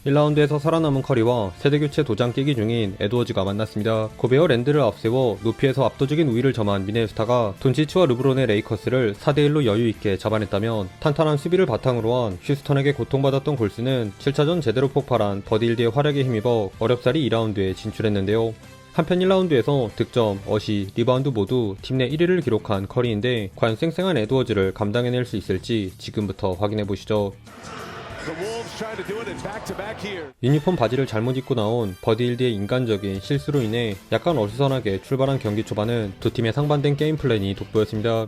1라운드에서 살아남은 커리와 세대교체 도장 깨기 중인 에드워즈가 만났습니다. 고베어 랜드를 앞세워 높이에서 압도적인 우위를 점한 미네소타가 돈치치와 르브론의 레이커스를 4대1로 여유있게 잡아냈다면, 탄탄한 수비를 바탕으로 한 휴스턴에게 고통받았던 골스는 7차전 제대로 폭발한 버디힐드의 활약에 힘입어 어렵사리 2라운드에 진출했는데요. 한편 1라운드에서 득점, 어시, 리바운드 모두 팀 내 1위를 기록한 커리인데, 과연 쌩쌩한 에드워즈를 감당해낼 수 있을지 지금부터 확인해보시죠. 유니폼 바지를 잘못 입고 나온 버디힐드의 인간적인 실수로 인해 약간 어수선하게 출발한 경기 초반은 두 팀의 상반된 게임 플랜이 돋보였습니다.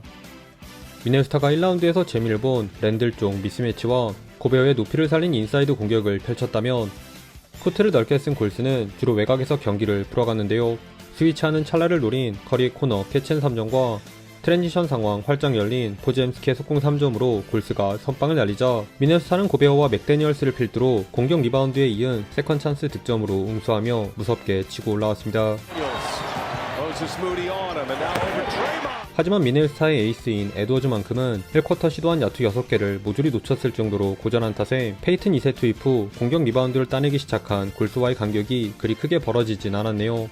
미네소타가 1라운드에서 재미를 본 랜들 쪽 미스매치와 고베어의 높이를 살린 인사이드 공격을 펼쳤다면, 코트를 넓게 쓴 골스는 주로 외곽에서 경기를 풀어갔는데요. 스위치하는 찰나를 노린 커리의 코너 캐치앤 3점과 트랜지션 상황 활짝 열린 포즈엠스키의 속공 3점으로 골스가 선빵을 날리자, 미네소타는 고베어와 맥데니얼스를 필두로 공격 리바운드에 이은 세컨 찬스 득점으로 응수하며 무섭게 치고 올라왔습니다. 하지만 미네소타의 에이스인 에드워즈만큼은 1쿼터 시도한 야투 6개를 모조리 놓쳤을 정도로 고전한 탓에 페이튼 2세 투입 후 공격 리바운드를 따내기 시작한 골스와의 간격이 그리 크게 벌어지진 않았네요.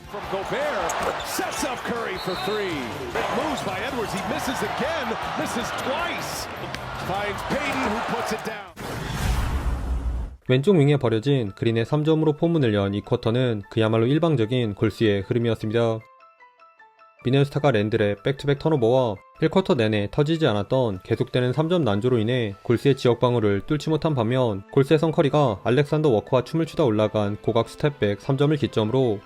왼쪽 윙에 버려진 그린의 3점으로 포문을 연 이 쿼터는 그야말로 일방적인 골스의 흐름이었습니다. 미네소타가 랜들의 백투백 턴오버와 1쿼터 내내 터지지 않았던 계속되는 3점 난조로 인해 골스의 지역방어를 뚫지 못한 반면, 골스의 커리가 알렉산더 워커와 춤을 추다 올라간 고각 스텝백 3점을 기점으로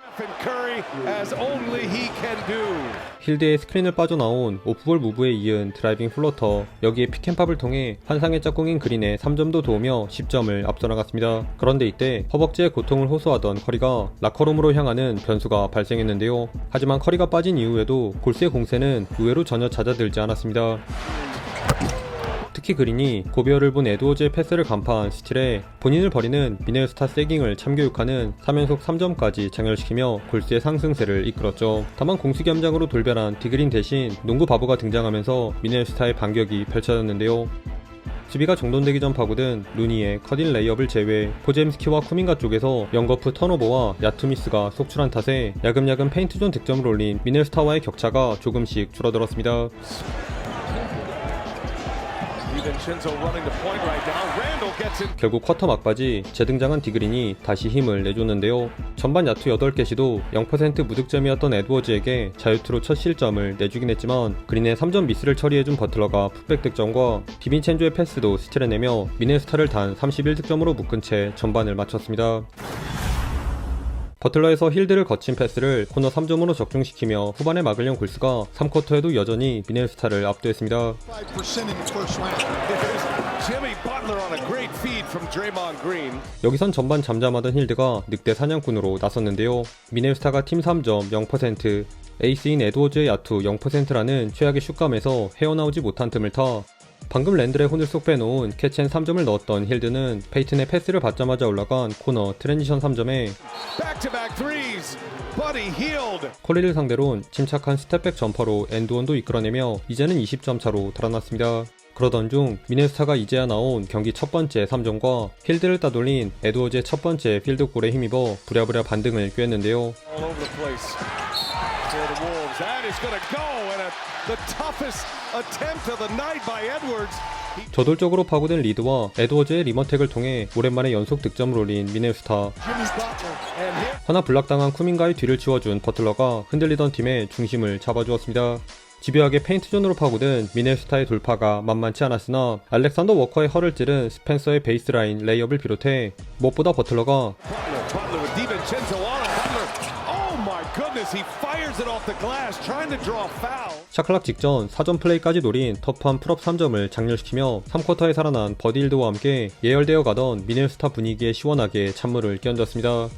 힐드의 스크린을 빠져나온 오프볼 무브에 이은 드라이빙 플로터, 여기에 픽앤팝을 통해 환상의 짝꿍인 그린의 3점도 도우며 10점을 앞서 나갔습니다. 그런데 이때 허벅지의 고통을 호소하던 커리가 라커룸으로 향하는 변수가 발생했는데요. 하지만 커리가 빠진 이후에도 골스의 공세는 의외로 전혀 잦아들지 않았습니다. 특히 그린이 고베어를 본 에드워즈의 패스를 간파한 스틸에 본인을 버리는 미네소타 세깅을 참교육하는 3연속 3점까지 장렬시키며 골스의 상승세를 이끌었죠. 다만 공수겸장으로 돌변한 디그린 대신 농구 바보가 등장하면서 미네소타의 반격이 펼쳐졌는데요. 수비가 정돈되기 전 파고든 루니의 컷인 레이업을 제외 포제임스키와 쿠민가 쪽에서 영거프 턴오버와 야투 미스가 속출한 탓에 야금야금 페인트존 득점을 올린 미네소타와의 격차가 조금씩 줄어들었습니다. 결국 쿼터 막바지 재등장한 디그린이 다시 힘을 내줬는데요. 전반 야투 8개 시도 0% 무득점이었던 에드워즈에게 자유투로 첫 실점을 내주긴 했지만, 그린의 3점 미스를 처리해준 버틀러가 풋백 득점과 디빈첸조의 패스도 스틸해내며 미네소타를 단 31득점으로 묶은 채 전반을 마쳤습니다. 버틀러에서 힐드를 거친 패스를 코너 3점으로 적중시키며 후반에 막으려는 골스가 3쿼터에도 여전히 미네소타를 압도했습니다. 여기선 전반 잠잠하던 힐드가 늑대 사냥꾼으로 나섰는데요. 미네소타가 팀 3점 0%, 에이스인 에드워즈의 야투 0%라는 최악의 슛감에서 헤어나오지 못한 틈을 타 방금 랜들의 혼을 쏙 빼놓은 캐치앤 3점을 넣었던 힐드는 페이튼의 패스를 받자마자 올라간 코너 트랜지션 3점에 커리를 상대로는 침착한 스텝백 점퍼로 엔드원도 이끌어내며 이제는 20점 차로 달아났습니다. 그러던 중 미네소타가 이제야 나온 경기 첫 번째 3점과 힐드를 따돌린 에드워즈의 첫 번째 필드골에 힘입어 부랴부랴 반등을 꾀했는데요. 저돌적으로 파고든 리드와 에드워즈의 리머텍을 통해 오랜만에 연속 득점을 올린 미네소타. 하나 블락당한 쿠민가의 뒤를 치워준 버틀러가 흔들리던 팀의 중심을 잡아주었습니다. 집요하게 페인트존으로 파고든 미네소타의 돌파가 만만치 않았으나, 알렉산더 워커의 허를 찌른 스펜서의 베이스라인 레이업을 비롯해 무엇보다 버틀러가 샤클락 직전 4점 플레이까지 노린 터프한 풀업 3점을 장렬시키며 3쿼터에 살아난 버디힐드와 함께 예열되어 가던 미네소타 분위기에 시원하게 찬물을 끼얹었습니다.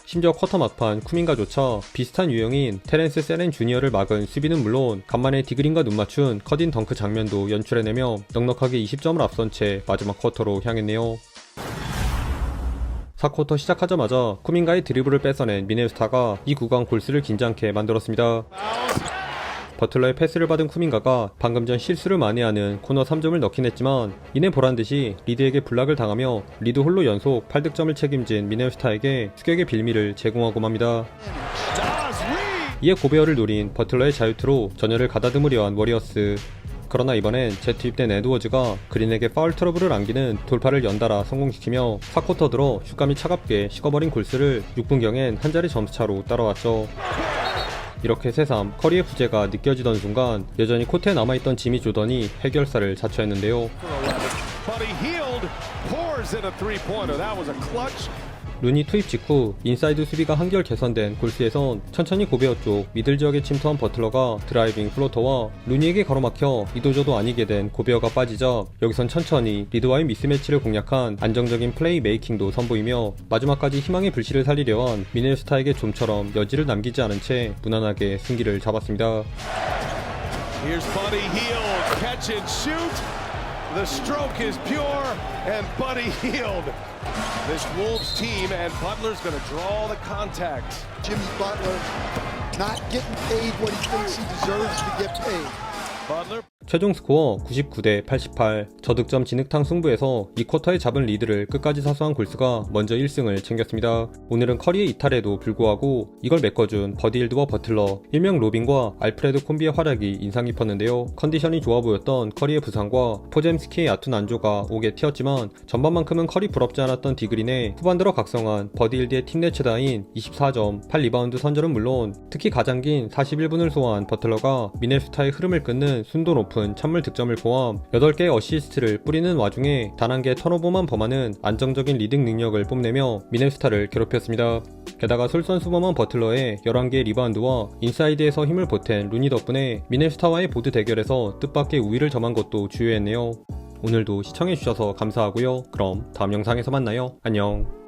심지어 쿼터 막판 쿠민가조차 비슷한 유형인 테렌스 세렌 주니어를 막은 수비는 물론 간만에 디그린과 눈맞춘 컷인 덩크 장면도 연출해내며 넉넉하게 20점을 앞선 채 마지막 쿼터로 향했네요. 4쿼터 시작하자마자 쿠민가의 드리블을 뺏어낸 미네소타가 이 구간 골스를 긴장케 만들었습니다. 버틀러의 패스를 받은 쿠민가가 방금 전 실수를 만회하는 코너 3점을 넣긴 했지만 이내 보란듯이 리드에게 블락을 당하며 리드 홀로 연속 8득점을 책임진 미네소타에게 추격의 빌미를 제공하고 맙니다. 이에 고베어를 노린 버틀러의 자유투로 전열을 가다듬으려 한 워리어스. 그러나 이번엔 재투입된 에드워즈가 그린에게 파울 트러블을 안기는 돌파를 연달아 성공시키며 4쿼터 들어 슛감이 차갑게 식어버린 골스를 6분경엔 한 자리 점수차로 따라왔죠. 이렇게 새삼 커리의 부재가 느껴지던 순간 여전히 코트에 남아있던 지미 조던이 해결사를 자처했는데요. 루니 투입 직후 인사이드 수비가 한결 개선된 골스에선 천천히 고베어 쪽 미들 지역에 침투한 버틀러가 드라이빙 플로터와 루니에게 가로막혀 이도저도 아니게 된 고베어가 빠지자 여기선 천천히 리드와의 미스매치를 공략한 안정적인 플레이 메이킹도 선보이며 마지막까지 희망의 불씨를 살리려 한 미네소타에게 좀처럼 여지를 남기지 않은 채 무난하게 승기를 잡았습니다. The stroke is pure and Buddy Hield. This Wolves team and Butler's going to draw the contact. Jimmy Butler not getting paid what he thinks he deserves to get paid. Butler. 최종 스코어 99대 88, 저득점 진흙탕 승부에서 이 쿼터에 잡은 리드를 끝까지 사수한 골스가 먼저 1승을 챙겼습니다. 오늘은 커리의 이탈에도 불구하고 이걸 메꿔준 버디 힐드와 버틀러, 일명 로빈과 알프레드 콤비의 활약이 인상 깊었는데요. 컨디션이 좋아 보였던 커리의 부상과 포젬스키의 얕은 안조가 오게 튀었지만 전반만큼은 커리 부럽지 않았던 디그린의 후반 들어 각성한 버디 힐드의 팀 내 최다인 24점, 8리바운드 선절은 물론 특히 가장 긴 41분을 소화한 버틀러가 미네소타의 흐름을 끊는 순도 높은 찬물 득점을 포함 8개의 어시스트를 뿌리는 와중에 단 한 개의 턴오버만 범하는 안정적인 리딩 능력을 뽐내며 미네소타를 괴롭혔습니다. 게다가 솔선수범한 버틀러의 11개의 리바운드와 인사이드에서 힘을 보탠 루니 덕분에 미네소타와의 보드 대결에서 뜻밖의 우위를 점한 것도 주요했네요. 오늘도 시청해주셔서 감사하고요. 그럼 다음 영상에서 만나요. 안녕.